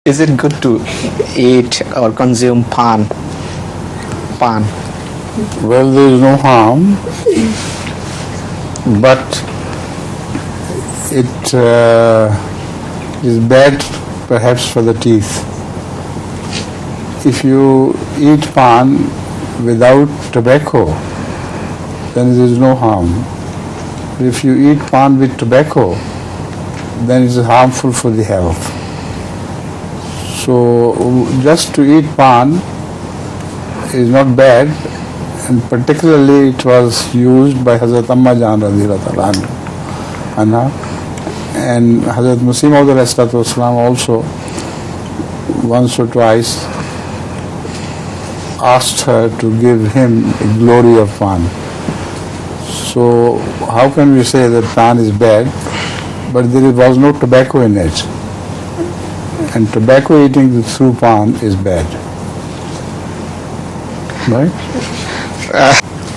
Is it good to eat or consume paan? Paan. Well, there is no harm, but it is bad perhaps for the teeth. If you eat paan without tobacco, then there is no harm. But if you eat paan with tobacco, then it is harmful for the health. So just to eat paan is not bad, and particularly it was used by Hazrat Amma Jan radhiyallahu anha, and Hazrat Muslim Islam also once or twice asked her to give him the glory of paan. So how can we say that paan is bad, but there was no tobacco in it? And tobacco eating through paan is bad, right?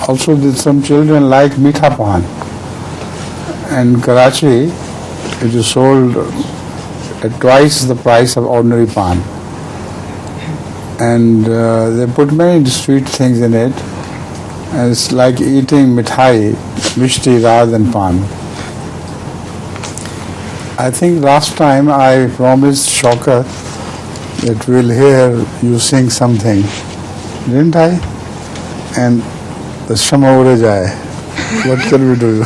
Also, some children like meetha paan. And in Karachi, it is sold at twice the price of ordinary paan. And they put many sweet things in it, and it's like eating mithai, mishti, rather than paan. I think last time I promised Shocker that we'll hear you sing something, didn't I? And the shama ure jaye. What can we do?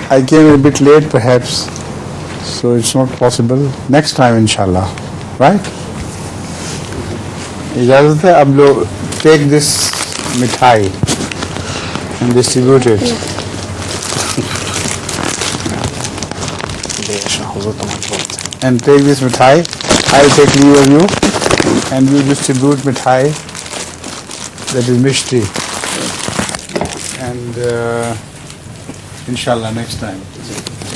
I came a bit late perhaps, so it's not possible. Next time inshallah, right? Ijazat hai, ab lo take this mithai and distribute it. And take this mithai. I'll take leave of you, and you distribute mithai, that is mishti. And inshallah next time.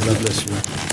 God bless you.